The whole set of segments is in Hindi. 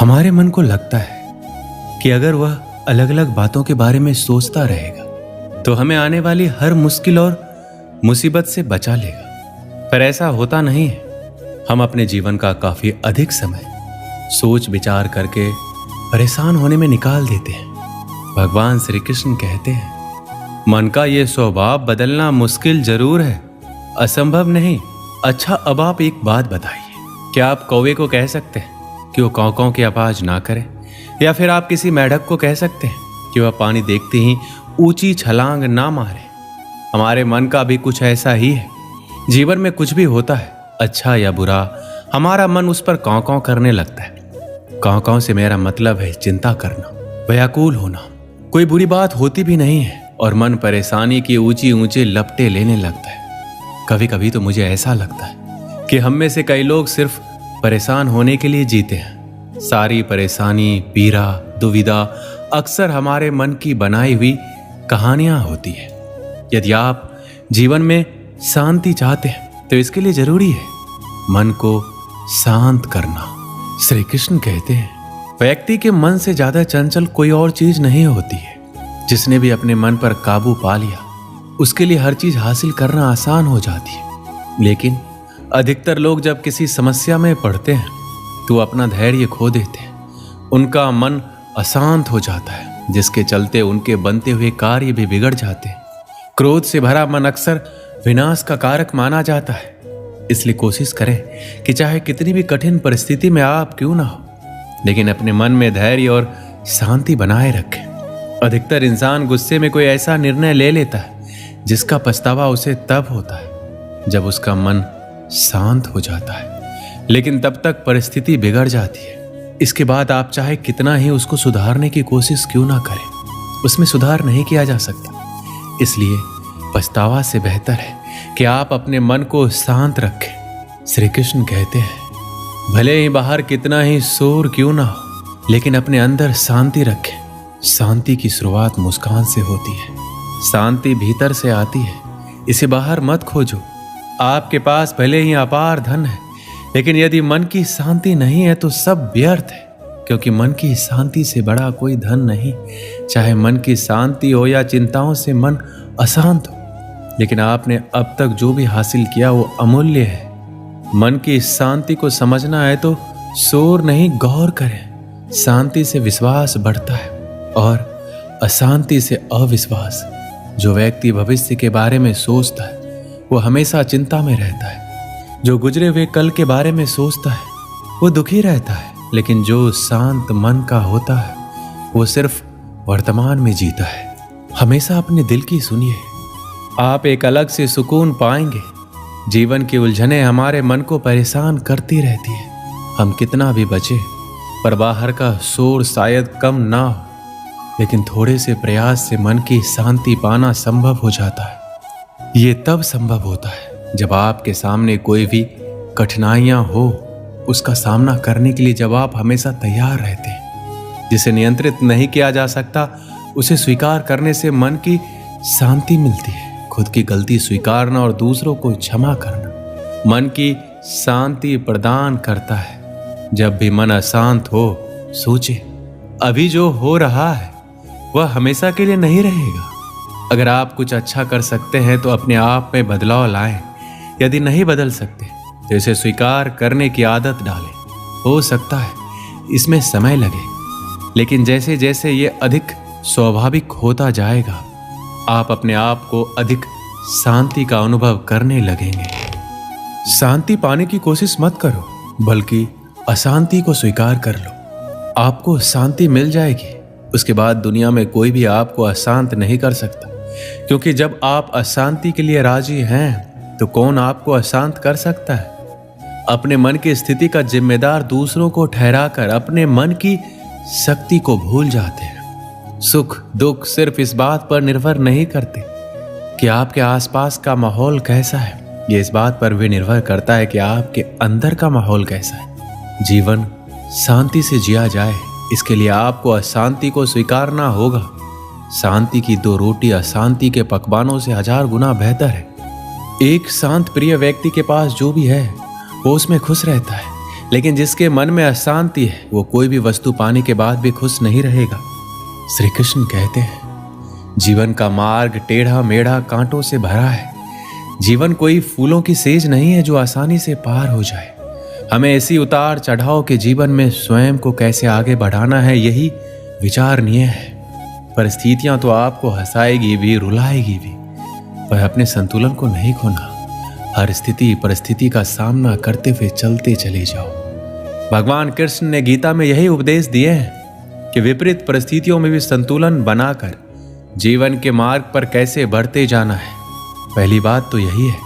हमारे मन को लगता है कि अगर वह अलग अलग बातों के बारे में सोचता रहेगा तो हमें आने वाली हर मुश्किल और मुसीबत से बचा लेगा, पर ऐसा होता नहीं है। हम अपने जीवन का काफी अधिक समय सोच विचार करके परेशान होने में निकाल देते हैं। भगवान श्री कृष्ण कहते हैं, मन का ये स्वभाव बदलना मुश्किल जरूर है, असंभव नहीं। अच्छा, अब आप एक बात बताइए, क्या आप कौवे को कह सकते हैं कि वो काँव काँव की आवाज ना करे? या फिर आप किसी मेढक को कह सकते हैं कि वह पानी देखते ही ऊंची छलांग ना मारे? हमारे मन का भी कुछ ऐसा ही है। जीवन में कुछ भी होता है, अच्छा या बुरा, हमारा मन उस पर काँव काँव करने लगता है। काँव काँव से मेरा मतलब है चिंता करना, व्याकुल होना। कोई बुरी बात होती भी नहीं है और मन परेशानी की ऊंची ऊंची लपटें लेने लगता है। कभी कभी तो मुझे ऐसा लगता है कि हम में से कई लोग सिर्फ परेशान होने के लिए जीते हैं। सारी परेशानी, पीड़ा, दुविधा अक्सर हमारे मन की बनाई हुई कहानियां होती है। यदि आप जीवन में शांति चाहते हैं तो इसके लिए जरूरी है मन को शांत करना। श्री कृष्ण कहते हैं, व्यक्ति के मन से ज्यादा चंचल कोई और चीज नहीं होती है। जिसने भी अपने मन पर काबू पा लिया उसके लिए हर चीज हासिल करना आसान हो जाती है। लेकिन अधिकतर लोग जब किसी समस्या में पड़ते हैं तो अपना धैर्य खो देते हैं। उनका मन अशांत हो जाता है, जिसके चलते उनके बनते हुए कार्य भी बिगड़ जाते हैं। क्रोध से भरा मन अक्सर विनाश का कारक माना जाता है। इसलिए कोशिश करें कि चाहे कितनी भी कठिन परिस्थिति में आप क्यों ना हो, लेकिन अपने मन में धैर्य और शांति बनाए रखें। अधिकतर इंसान गुस्से में कोई ऐसा निर्णय ले लेता है जिसका पछतावा उसे तब होता है जब उसका मन शांत हो जाता है, लेकिन तब तक परिस्थिति बिगड़ जाती है। इसके बाद आप चाहे कितना ही उसको सुधारने की कोशिश क्यों ना करें, उसमें सुधार नहीं किया जा सकता। इसलिए पछतावा से बेहतर है कि आप अपने मन को शांत रखें। श्री कृष्ण कहते हैं, भले ही बाहर कितना ही शोर क्यों ना हो, लेकिन अपने अंदर शांति रखें। शांति की शुरुआत मुस्कान से होती है। शांति भीतर से आती है, इसे बाहर मत खोजो। आपके पास भले ही अपार धन है, लेकिन यदि मन की शांति नहीं है तो सब व्यर्थ है, क्योंकि मन की शांति से बड़ा कोई धन नहीं। चाहे मन की शांति हो या चिंताओं से मन अशांत हो, लेकिन आपने अब तक जो भी हासिल किया वो अमूल्य है। मन की शांति को समझना है तो शोर नहीं, गौर करें। शांति से विश्वास बढ़ता है और अशांति से अविश्वास। जो व्यक्ति भविष्य के बारे में सोचता है वो हमेशा चिंता में रहता है। जो गुजरे हुए कल के बारे में सोचता है वो दुखी रहता है, लेकिन जो शांत मन का होता है वो सिर्फ वर्तमान में जीता है। हमेशा अपने दिल की सुनिए, आप एक अलग से सुकून पाएंगे। जीवन की उलझनें हमारे मन को परेशान करती रहती है। हम कितना भी बचे पर बाहर का शोर शायद कम ना हो, लेकिन थोड़े से प्रयास से मन की शांति पाना संभव हो जाता है। ये तब संभव होता है जब आपके सामने कोई भी कठिनाइयां हो, उसका सामना करने के लिए जब आप हमेशा तैयार रहते हैं। जिसे नियंत्रित नहीं किया जा सकता उसे स्वीकार करने से मन की शांति मिलती है। खुद की गलती स्वीकारना और दूसरों को क्षमा करना मन की शांति प्रदान करता है। जब भी मन अशांत हो, सोचे अभी जो हो रहा है वह हमेशा के लिए नहीं रहेगा। अगर आप कुछ अच्छा कर सकते हैं तो अपने आप में बदलाव लाएं। यदि नहीं बदल सकते तो इसे स्वीकार करने की आदत डालें। हो सकता है इसमें समय लगे, लेकिन जैसे जैसे ये अधिक स्वाभाविक होता जाएगा आप अपने आप को अधिक शांति का अनुभव करने लगेंगे। शांति पाने की कोशिश मत करो, बल्कि अशांति को स्वीकार कर लो। आपको शांति मिल जाएगी। उसके बाद दुनिया में कोई भी आपको अशांत नहीं कर सकता, क्योंकि जब आप अशांति के लिए राजी हैं तो कौन आपको अशांत कर सकता है। अपने मन की स्थिति का जिम्मेदार दूसरों को ठहराकर अपने मन की शक्ति को भूल जाते हैं। सुख दुख सिर्फ इस बात पर निर्भर नहीं करते कि आपके आसपास का माहौल कैसा है, ये इस बात पर भी निर्भर करता है कि आपके अंदर का माहौल कैसा है। जीवन शांति से जिया जाए, इसके लिए आपको अशांति को स्वीकारना होगा। शांति की 2 रोटी अशांति के पकवानों से 1000 गुना बेहतर है। एक शांत प्रिय व्यक्ति के पास जो भी है वो उसमें खुश रहता है, लेकिन जिसके मन में अशांति है वो कोई भी वस्तु पाने के बाद भी खुश नहीं रहेगा। श्री कृष्ण कहते हैं जीवन का मार्ग टेढ़ा मेढ़ा कांटों से भरा है। जीवन कोई फूलों की सेज नहीं है जो आसानी से पार हो जाए। हमें ऐसी उतार चढ़ाव के जीवन में स्वयं को कैसे आगे बढ़ाना है, यही विचारणीय है। परिस्थितियां तो आपको हंसाएगी भी रुलाएगी भी, पर अपने संतुलन को नहीं खोना। हर स्थिति परिस्थिति का सामना करते हुए चलते चले जाओ। भगवान कृष्ण ने गीता में यही उपदेश दिए हैं कि विपरीत परिस्थितियों में भी संतुलन बनाकर जीवन के मार्ग पर कैसे बढ़ते जाना है। पहली बात तो यही है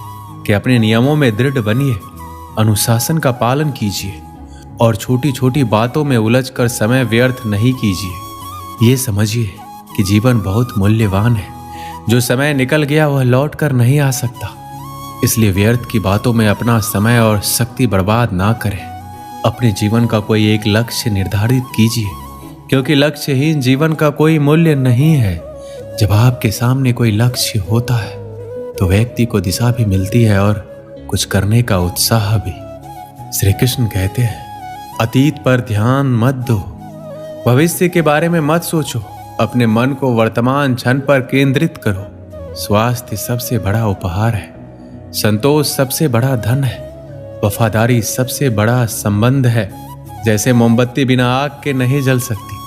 कि अपने नियमों में दृढ़ बनिए, अनुशासन का पालन कीजिए और छोटी छोटी बातों में उलझकर समय व्यर्थ नहीं कीजिए। ये समझिए कि जीवन बहुत मूल्यवान है। जो समय निकल गया वह लौट कर नहीं आ सकता, इसलिए व्यर्थ की बातों में अपना समय और शक्ति बर्बाद ना करें। अपने जीवन का कोई एक लक्ष्य निर्धारित कीजिए, क्योंकि लक्ष्यहीन जीवन का कोई मूल्य नहीं है। जब आपके सामने कोई लक्ष्य होता है तो व्यक्ति को दिशा भी मिलती है और कुछ करने का उत्साह भी। श्री कृष्ण कहते हैं अतीत पर ध्यान मत दो, भविष्य के बारे में मत सोचो, अपने मन को वर्तमान क्षण पर केंद्रित करो। स्वास्थ्य सबसे बड़ा उपहार है, संतोष सबसे बड़ा धन है, वफादारी सबसे बड़ा संबंध है। जैसे मोमबत्ती बिना आग के नहीं जल सकती,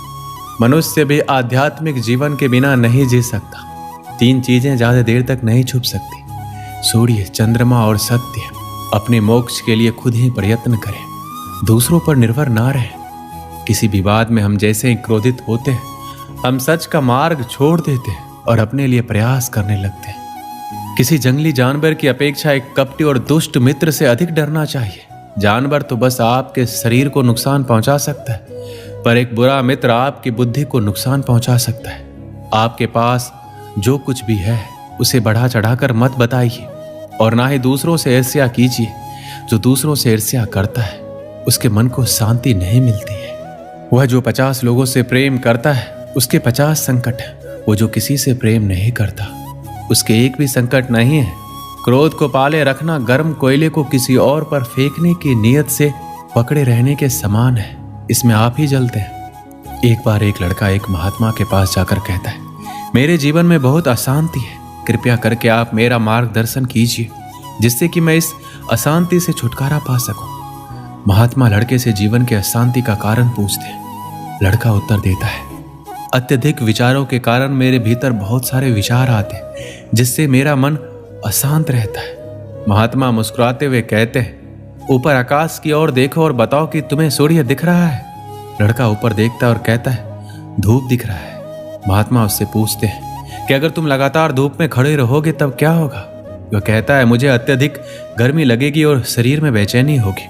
मनुष्य भी आध्यात्मिक जीवन के बिना नहीं जी सकता। 3 चीजें ज्यादा देर तक नहीं छुप सकती, सूर्य, चंद्रमा और सत्य। अपने मोक्ष के लिए खुद ही प्रयत्न करें, दूसरों पर निर्भर ना रहें। किसी विवाद में हम जैसे ही क्रोधित होते हैं, हम सच का मार्ग छोड़ देते हैं और अपने लिए प्रयास करने लगते हैं। किसी जंगली जानवर की अपेक्षा एक कपटी और दुष्ट मित्र से अधिक डरना चाहिए। जानवर तो बस आपके शरीर को नुकसान पहुंचा सकता है, पर एक बुरा मित्र आपकी बुद्धि को नुकसान पहुंचा सकता है। आपके पास जो कुछ भी है उसे बढ़ा चढ़ाकर मत बताइए और ना ही दूसरों से ईर्ष्या कीजिए। जो दूसरों से ईर्ष्या करता है उसके मन को शांति नहीं मिलती है। वह जो 50 लोगों से प्रेम करता है उसके 50 संकट हैं। वो जो किसी से प्रेम नहीं करता उसके एक भी संकट नहीं है। क्रोध को पाले रखना गर्म कोयले को किसी और पर फेंकने की नीयत से पकड़े रहने के समान है। इसमें आप ही जलते हैं। एक बार एक लड़का एक महात्मा के पास जाकर कहता है मेरे जीवन में बहुत अशांति है, कृपया करके आप मेरा मार्गदर्शन कीजिए जिससे कि मैं इस अशांति से छुटकारा पा सकूं। महात्मा लड़के से जीवन के अशांति का कारण पूछते हैं। लड़का उत्तर देता है अत्यधिक विचारों के कारण मेरे भीतर बहुत सारे विचार आते हैं जिससे मेरा मन अशांत रहता है। महात्मा मुस्कुराते हुए कहते हैं ऊपर आकाश की ओर देखो और बताओ कि तुम्हें सूर्य दिख रहा है। लड़का ऊपर देखता है और कहता है धूप दिख रहा है। महात्मा उससे पूछते हैं कि अगर तुम लगातार धूप में खड़े रहोगे तब क्या होगा। वह कहता है मुझे अत्यधिक गर्मी लगेगी और शरीर में बेचैनी होगी।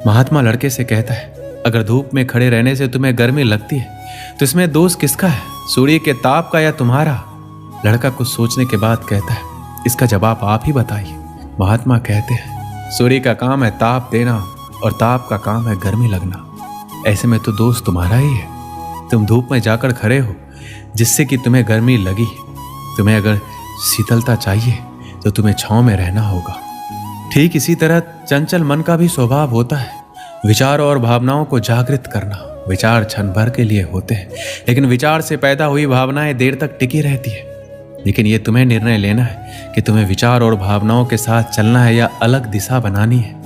महात्मा लड़के से कहता है अगर धूप में खड़े रहने से तुम्हें गर्मी लगती है तो इसमें दोष किसका है, सूर्य के ताप का या तुम्हारा। लड़का कुछ सोचने के बाद कहता है इसका जवाब आप ही बताइए। महात्मा कहते हैं सूर्य का काम है ताप देना और ताप का काम है गर्मी लगना। ऐसे में तो दोष तुम्हारा ही है। तुम धूप में जाकर खड़े हो जिससे कि तुम्हें गर्मी लगी। तुम्हें अगर शीतलता चाहिए तो तुम्हें छांव में रहना होगा। ठीक इसी तरह चंचल मन का भी स्वभाव होता है विचारों और भावनाओं को जागृत करना। विचार क्षण भर के लिए होते हैं, लेकिन विचार से पैदा हुई भावनाएं देर तक टिकी रहती है। लेकिन यह तुम्हें निर्णय लेना है कि तुम्हें विचार और भावनाओं के साथ चलना है या अलग दिशा बनानी है।